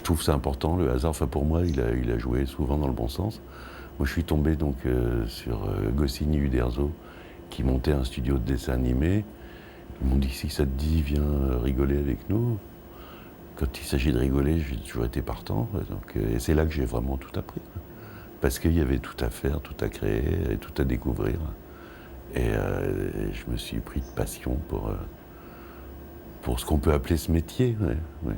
je trouve ça important, le hasard. Enfin, pour moi, il a joué souvent dans le bon sens. Moi, je suis tombé donc sur Goscinny Uderzo, qui montait un studio de dessin animé. Ils m'ont dit, si ça te dit, viens rigoler avec nous. Quand il s'agit de rigoler, j'ai toujours été partant. Donc, et c'est là que j'ai vraiment tout appris. Parce qu'il y avait tout à faire, tout à créer, et tout à découvrir. Et je me suis pris de passion pour ce qu'on peut appeler ce métier. Ouais, ouais.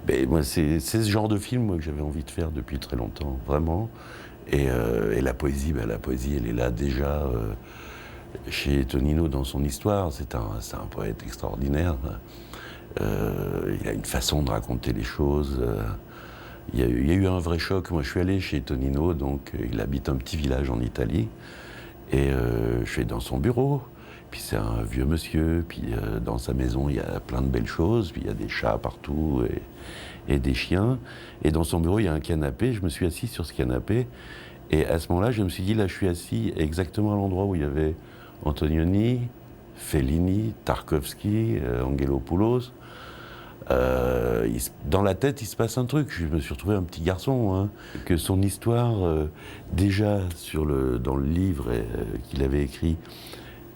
Mais moi, c'est ce genre de film moi, que j'avais envie de faire depuis très longtemps, vraiment. Et la poésie, la poésie, elle est là déjà chez Tonino dans son histoire. C'est un poète extraordinaire. Il a une façon de raconter les choses. Il y a eu un vrai choc. Moi, je suis allé chez Tonino, donc il habite un petit village en Italie. Et je suis dans son bureau. Puis c'est un vieux monsieur. Puis dans sa maison, il y a plein de belles choses. Puis il y a des chats partout et des chiens. Et dans son bureau, il y a un canapé. Je me suis assis sur ce canapé. Et à ce moment-là, je me suis dit, là, je suis assis exactement à l'endroit où il y avait Antonioni, Fellini, Tarkovsky, Angelopoulos. Dans la tête, il se passe un truc. Je me suis retrouvé un petit garçon, hein, que son histoire, déjà dans le livre qu'il avait écrit,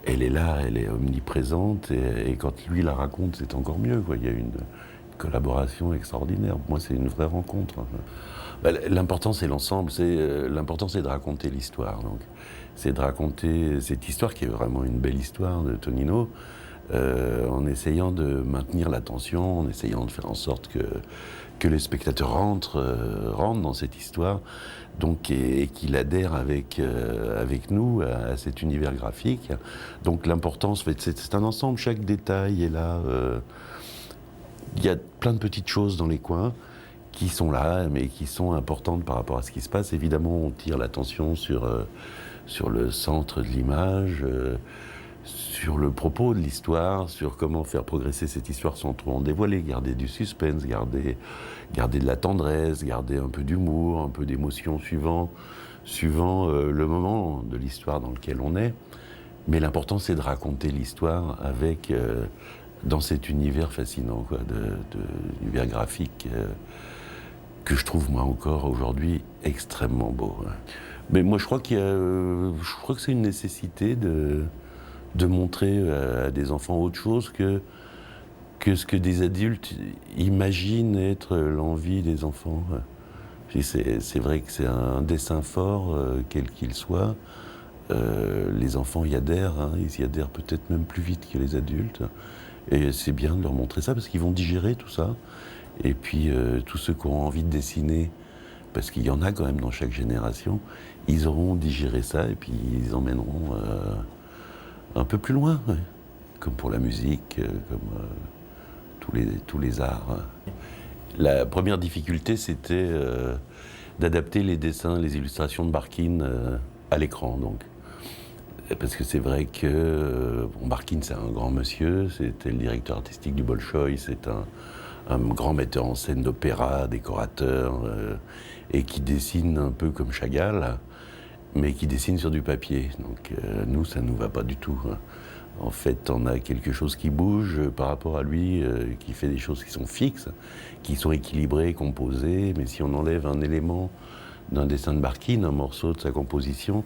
elle est là, elle est omniprésente, et quand lui la raconte, c'est encore mieux, quoi. Il y a une collaboration extraordinaire. Pour moi, c'est une vraie rencontre. L'important, c'est l'ensemble. L'important, c'est de raconter l'histoire. Donc, c'est de raconter cette histoire qui est vraiment une belle histoire de Tonino, en essayant de maintenir l'attention, en essayant de faire en sorte que les spectateurs rentrent dans cette histoire, donc, et qu'il adhère avec nous à cet univers graphique. Donc l'importance, c'est un ensemble, chaque détail est là. Il y a plein de petites choses dans les coins qui sont là, mais qui sont importantes par rapport à ce qui se passe. Évidemment, on tire l'attention sur le centre de l'image, sur le propos de l'histoire, sur comment faire progresser cette histoire sans trop en dévoiler, garder du suspense, garder de la tendresse, garder un peu d'humour, un peu d'émotion suivant le moment de l'histoire dans lequel on est. Mais l'important, c'est de raconter l'histoire avec, dans cet univers fascinant, quoi, de l'univers graphique que je trouve, moi, encore aujourd'hui, extrêmement beau. Ouais. Mais moi, je crois que c'est une nécessité de montrer à des enfants autre chose que ce que des adultes imaginent être l'envie des enfants. C'est vrai que c'est un dessin fort, quel qu'il soit. Les enfants y adhèrent, hein, ils y adhèrent peut-être même plus vite que les adultes. Et c'est bien de leur montrer ça parce qu'ils vont digérer tout ça. Et puis tous ceux qui auront envie de dessiner, parce qu'il y en a quand même dans chaque génération, ils auront digéré ça et puis ils emmèneront un peu plus loin, ouais. Comme pour la musique, comme tous les arts. La première difficulté, c'était d'adapter les dessins, les illustrations de Barkin à l'écran, donc. Parce que c'est vrai que Barkin, c'est un grand monsieur, c'était le directeur artistique du Bolchoï, c'est un grand metteur en scène d'opéra, décorateur, et qui dessine un peu comme Chagall, mais qui dessine sur du papier. Donc nous, ça ne nous va pas du tout. En fait, on a quelque chose qui bouge par rapport à lui, qui fait des choses qui sont fixes, qui sont équilibrées, composées, mais si on enlève un élément d'un dessin de Barkin, un morceau de sa composition,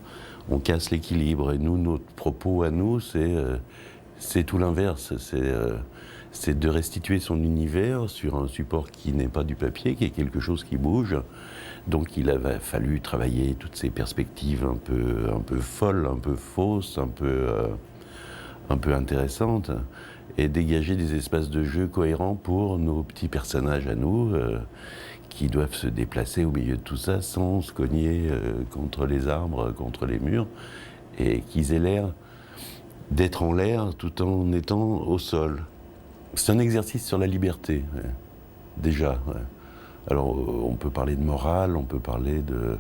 on casse l'équilibre. Et nous, notre propos à nous, c'est tout l'inverse. C'est de restituer son univers sur un support qui n'est pas du papier, qui est quelque chose qui bouge. Donc il avait fallu travailler toutes ces perspectives un peu folles, un peu fausses, un peu intéressantes, et dégager des espaces de jeu cohérents pour nos petits personnages à nous, qui doivent se déplacer au milieu de tout ça sans se cogner contre les arbres, contre les murs, et qu'ils aient l'air d'être en l'air tout en étant au sol. C'est un exercice sur la liberté, ouais. Déjà. Ouais. Alors, on peut parler de morale, on peut parler de...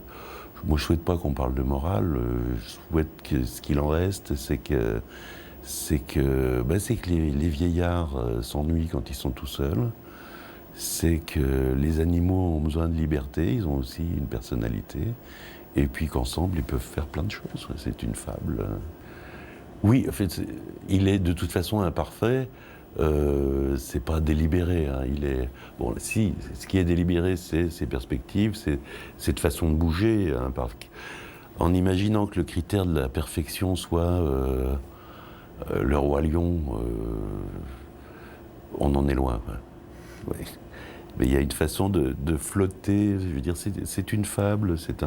Moi, je souhaite pas qu'on parle de morale. Je souhaite que ce qu'il en reste, c'est que les vieillards s'ennuient quand ils sont tout seuls. C'est que les animaux ont besoin de liberté, ils ont aussi une personnalité. Et puis qu'ensemble, ils peuvent faire plein de choses. C'est une fable. Oui, en fait, il est de toute façon imparfait, c'est pas délibéré. Hein. Il est bon. Si, ce qui est délibéré, c'est ses perspectives, c'est cette façon de bouger. Hein, en imaginant que le critère de la perfection soit le roi lion, on en est loin. Ouais. Ouais. Mais il y a une façon de flotter. Je veux dire, c'est une fable, c'est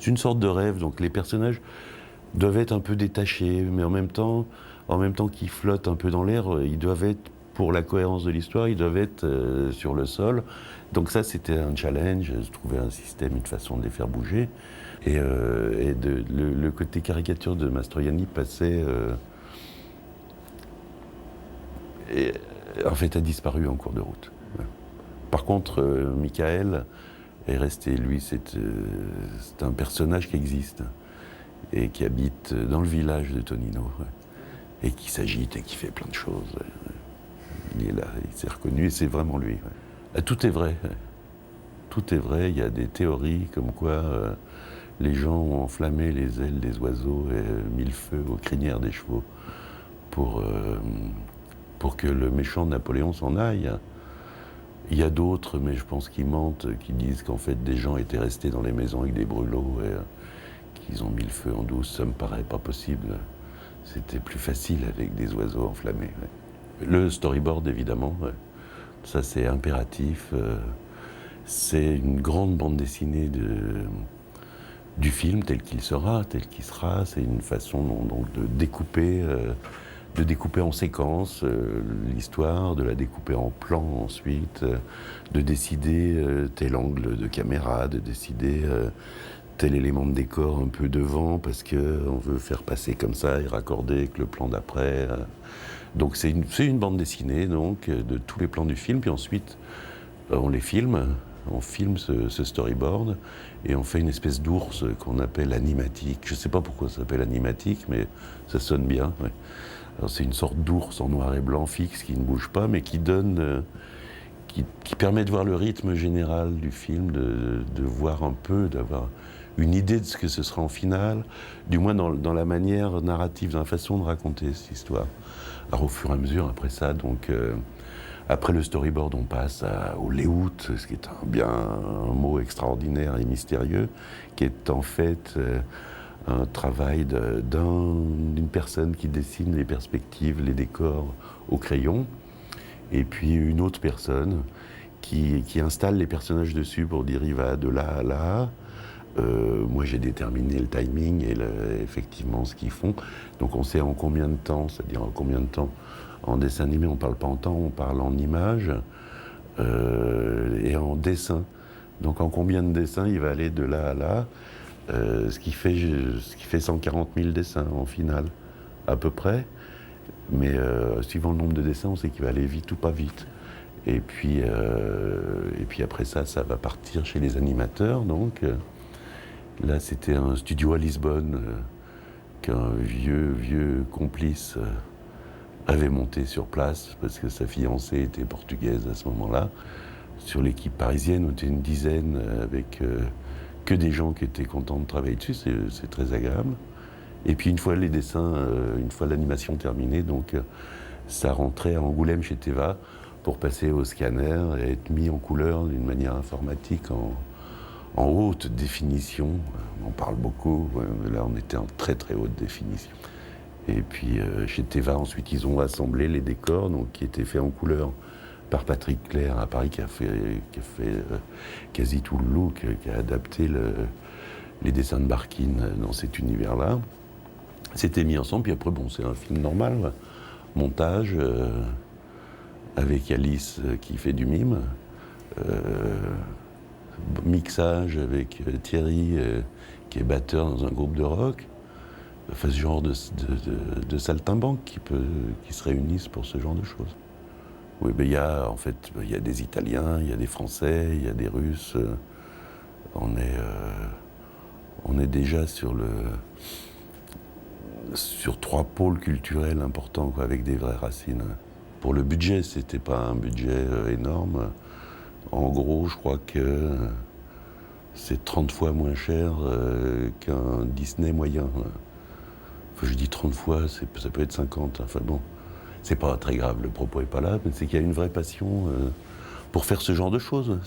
une sorte de rêve. Donc les personnages doivent être un peu détachés, mais en même temps qu'ils flottent un peu dans l'air, ils doivent être, pour la cohérence de l'histoire, ils doivent être sur le sol. Donc ça, c'était un challenge, je trouvais un système, une façon de les faire bouger. Le côté caricature de Mastroianni passait... en fait, a disparu en cours de route. Ouais. Par contre, Michael est resté, lui, c'est un personnage qui existe et qui habite dans le village de Tonino, ouais, et qui s'agite et qui fait plein de choses. Il est là, il s'est reconnu et c'est vraiment lui. Ouais. Tout est vrai. Ouais. Tout est vrai. Il y a des théories comme quoi les gens ont enflammé les ailes des oiseaux et mis le feu aux crinières des chevaux pour que le méchant Napoléon s'en aille. Il y a d'autres, mais je pense qu'ils mentent, qui disent qu'en fait des gens étaient restés dans les maisons avec des brûlots et qu'ils ont mis le feu en douce. Ça me paraît pas possible. C'était plus facile avec des oiseaux enflammés. Ouais. Le storyboard, évidemment, ouais. Ça c'est impératif. C'est une grande bande dessinée du film tel qu'il sera, tel qu'il sera. C'est une façon donc de découper en séquences l'histoire, de la découper en plans ensuite, de décider tel angle de caméra, de décider tel élément de décor un peu devant parce qu'on veut faire passer comme ça et raccorder avec le plan d'après. Donc c'est une bande dessinée donc, de tous les plans du film, puis ensuite on les filme. On filme ce storyboard et on fait une espèce d'ours qu'on appelle animatique. Je ne sais pas pourquoi ça s'appelle animatique, mais ça sonne bien. Ouais. Alors c'est une sorte d'ours en noir et blanc fixe qui ne bouge pas, mais qui donne, qui permet de voir le rythme général du film, de voir un peu, d'avoir une idée de ce que ce sera en finale, du moins dans la manière narrative, dans la façon de raconter cette histoire. Alors au fur et à mesure, après ça, donc... Après le storyboard, on passe au layout, ce qui est un mot extraordinaire et mystérieux, qui est en fait un travail d'une personne qui dessine les perspectives, les décors au crayon, et puis une autre personne qui installe les personnages dessus pour dire il va de là à là. Moi j'ai déterminé le timing et effectivement ce qu'ils font. Donc on sait en combien de temps, c'est-à-dire en combien de temps. En dessin animé, on ne parle pas en temps, on parle en images et en dessin. Donc en combien de dessins il va aller de là à là, ce qui fait 140 000 dessins en finale, à peu près. Mais suivant le nombre de dessins, on sait qu'il va aller vite ou pas vite. Et puis après ça va partir chez les animateurs. Donc là, c'était un studio à Lisbonne qu'un vieux complice... avait monté sur place parce que sa fiancée était portugaise à ce moment-là. Sur l'équipe parisienne, on était une dizaine avec que des gens qui étaient contents de travailler dessus, c'est très agréable. Et puis une fois les dessins, une fois l'animation terminée, donc ça rentrait à Angoulême chez Teva pour passer au scanner et être mis en couleur d'une manière informatique en haute définition. On en parle beaucoup, là on était en très très haute définition. Et puis chez Teva, ensuite, ils ont assemblé les décors donc, qui étaient faits en couleur par Patrick Clair à Paris, qui a fait quasi tout le look, qui a adapté les dessins de Barkin dans cet univers-là. C'était mis ensemble, puis après, bon, c'est un film normal, montage, avec Alice qui fait du mime, mixage avec Thierry, qui est batteur dans un groupe de rock. Enfin, ce genre de saltimbanques qui se réunissent pour ce genre de choses. Oui, il y a en fait, il y a des Italiens, il y a des Français, il y a des Russes. On est déjà sur trois pôles culturels importants, quoi, avec des vraies racines. Pour le budget, c'était pas un budget énorme. En gros, je crois que c'est 30 fois moins cher qu'un Disney moyen. Enfin, je dis 30 fois, ça peut être 50. Enfin bon, c'est pas très grave, le propos est pas là, mais c'est qu'il y a une vraie passion pour faire ce genre de choses.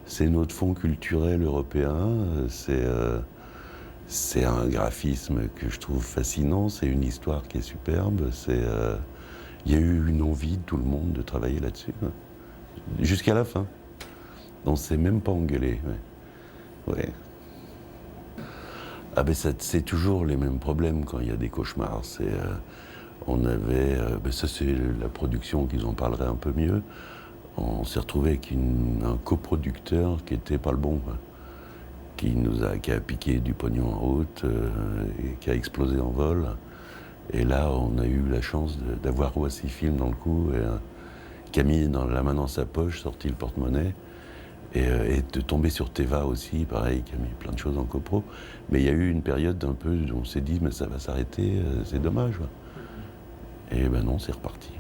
C'est notre fond culturel européen, c'est un graphisme que je trouve fascinant, c'est une histoire qui est superbe, il y a eu une envie de tout le monde de travailler là-dessus, hein, jusqu'à la fin. On s'est même pas engueulé. Ouais. Ouais. Ah ben c'est toujours les mêmes problèmes quand il y a des cauchemars. On avait, ça c'est la production qu'ils en parleraient un peu mieux. On s'est retrouvé avec un coproducteur qui était pas le bon, hein, qui a piqué du pognon en route et qui a explosé en vol. Et là, on a eu la chance d'avoir Roissy Film dans le coup, qui a mis la main dans sa poche, sorti le porte-monnaie. Et de tomber sur Teva aussi, pareil, qui a mis plein de choses en copro. Mais il y a eu une période un peu où on s'est dit, mais ça va s'arrêter, c'est dommage. Ouais. Et ben non, c'est reparti.